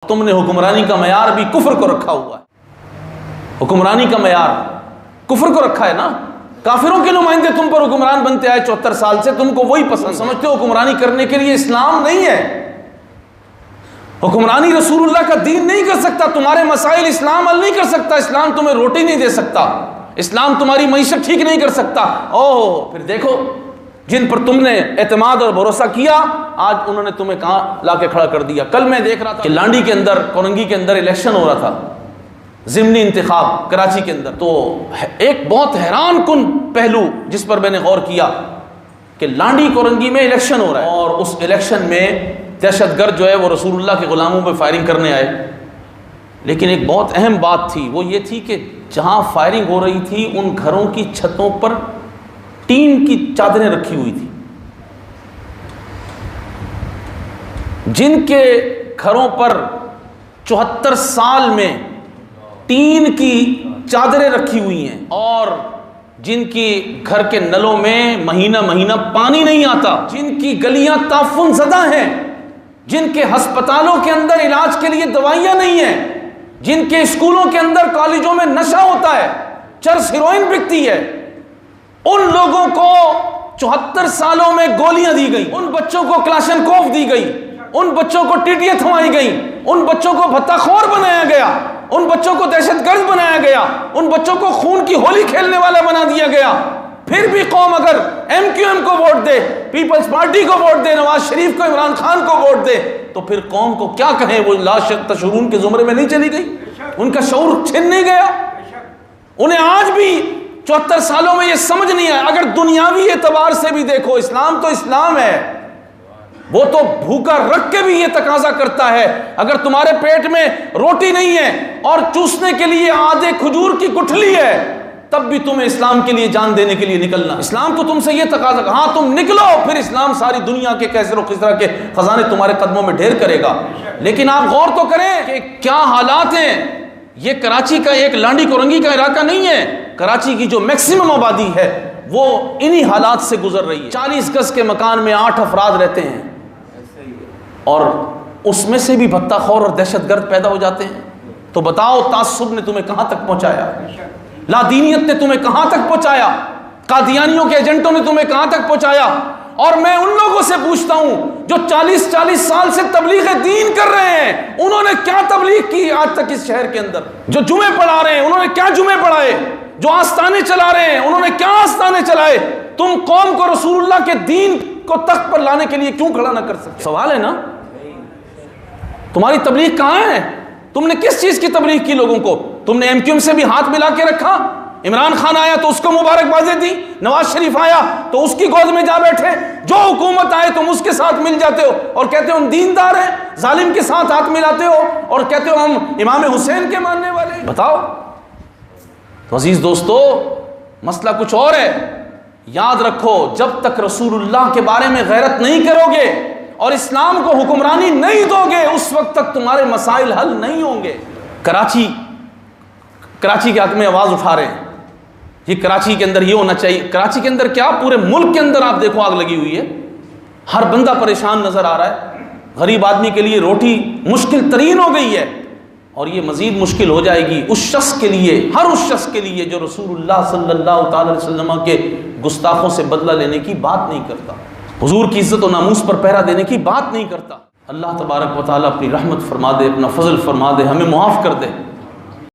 तुमने हुक्मरानी का मयार भी कुफ्र को रखा हुआ है। हुक्मरानी का मयार कुफ्र को रखा है ना। काफिरों के नुमाइंदे तुम पर हुक्मरान बनते आए 74 साल से, तुमको वही पसंद समझते हो। हुक्मरानी करने के लिए इस्लाम नहीं है। हुक्मरानी रसूलुल्लाह का दीन नहीं कर सकता। तुम्हारे मसाइल इस्लाम हल नहीं कर सकता। इस्लाम तुम्हें रोटी नहीं दे सकता। इस्लाम तुम्हारी मईशत ठीक नहीं कर सकता। ओह, फिर देखो जिन पर तुमने एतमाद और भरोसा किया, आज उन्होंने तुम्हें कहां लाके खड़ा कर दिया। कल मैं देख रहा था कि लांडी के अंदर, कोरंगी के अंदर इलेक्शन हो रहा था, ज़िमनी इंतखाब कराची के अंदर। तो एक बहुत हैरान कुन पहलू जिस पर मैंने गौर किया कि लांडी कोरंगी में इलेक्शन हो रहा है और उस इलेक्शन में दहशतगर्द जो है वो रसूलुल्लाह के गुलामों पर फायरिंग करने आए। लेकिन एक बहुत अहम बात थी, वो ये थी कि जहां फायरिंग हो रही थी उन घरों की छतों पर टीन की चादरें रखी हुई थी। जिनके घरों पर 74 साल में टीन की चादरें रखी हुई हैं और जिनकी घर के नलों में महीना महीना पानी नहीं आता, जिनकी गलियां ताफुन ज़दा हैं, जिनके अस्पतालों के अंदर इलाज के लिए दवाइयां नहीं हैं, जिनके स्कूलों के अंदर कॉलेजों में नशा होता है, चरस हेरोइन बिकती है, उन लोगों को 74 सालों में गोलियां दी गई, उन बच्चों को क्लाशनकोफ दी गई, उन बच्चों को टीटियां थमाई गई, उन बच्चों को भत्ताखोर बनाया गया, उन बच्चों को दहशतगर्द बनाया गया, उन बच्चों को खून की होली खेलने वाला बना दिया गया। फिर भी कौम अगर MQM को वोट दे, पीपल्स पार्टी को वोट दे, नवाज शरीफ को, इमरान खान को वोट दे, तो फिर कौम को क्या कहें? वो ला तशरून के जुमरे में नहीं चली गई, उनका शऊर छिन नहीं गया। उन्हें आज भी 74 सालों में ये समझ नहीं आया। अगर दुनियावी एतबार से भी देखो, इस्लाम तो इस्लाम है, वो तो भूखा रख के भी ये तकाजा करता है। अगर तुम्हारे पेट में रोटी नहीं है और चूसने के लिए आधे खजूर की गुठली है, तब भी तुम्हें इस्लाम के लिए जान देने के लिए निकलना। इस्लाम तो तुमसे ये तकाजा, हाँ तुम निकलो, फिर इस्लाम सारी दुनिया के कैसर खिसरा के खजाने तुम्हारे कदमों में ढेर करेगा। लेकिन आप गौर तो करें कि क्या हालात हैं। ये कराची का एक लांडी कोरंगी का इलाका नहीं है। कराची की जो मैक्सिमम आबादी है वो इन्हीं हालात से गुजर रही है। 40 गज के मकान में 8 अफराद रहते हैं और उसमें से भी भत्ताखोर और दहशतगर्द पैदा हो जाते हैं। तो बताओ, तासुब ने तुम्हें कहां तक पहुंचाया? लादीनियत ने तुम्हें कहां तक पहुंचाया? कादियानियों के एजेंटों ने तुम्हें कहां तक पहुंचाया? और मैं उन लोगों से पूछता हूं जो 40-40 साल से तबलीग दीन कर रहे हैं, उन्होंने क्या तबलीग की आज तक इस शहर के अंदर? जो जुमे पढ़ा रहे हैं, उन्होंने क्या जुमे पढ़ाए? जो आस्ताने चला रहे हैं, उन्होंने क्या आस्ताने चलाए? तुम कौम को रसूलुल्लाह के दीन को तख्त पर लाने के लिए क्यों खड़ा ना कर सकते? सवाल है ना। तुम्हारी तबलीग कहां है? तुमने किस चीज की तबलीग की लोगों को? तुमने MQM से भी हाथ मिला के रखा। इमरान खान आया तो उसको मुबारकबादी दी, नवाज शरीफ आया तो उसकी गोद में जा बैठे। जो हुकूमत आए तुम उसके साथ मिल जाते हो और कहते हो हम दीनदार हैं। जालिम के साथ हाथ मिलाते हो और कहते हो हम इमाम हुसैन के मानने वाले। बताओ तो अजीज दोस्तों, मसला कुछ और है। याद रखो, जब तक रसूलुल्लाह के बारे में गैरत नहीं करोगे और इस्लाम को हुक्मरानी नहीं दोगे, उस वक्त तक तुम्हारे मसाइल हल नहीं होंगे। कराची के हक में आवाज उठा रहे हैं। ये कराची के अंदर ये होना चाहिए। कराची के अंदर क्या, पूरे मुल्क के अंदर आप देखो आग लगी हुई है। हर बंदा परेशान नजर आ रहा है। गरीब आदमी के लिए रोटी मुश्किल तरीन हो गई है और ये मजीद मुश्किल हो जाएगी उस शख्स के लिए, हर उस शख्स के लिए जो रसूलुल्लाह सल्लल्लाहु अलैहि वसल्लम के गुस्ताखों से बदला लेने की बात नहीं करता, हुजूर की इज्जत और नामूस पर पहरा देने की बात नहीं करता। अल्लाह तबारक व तआला अपनी रहमत फरमा दे, अपना फजल फरमा दे, हमें मुआफ़ कर दे।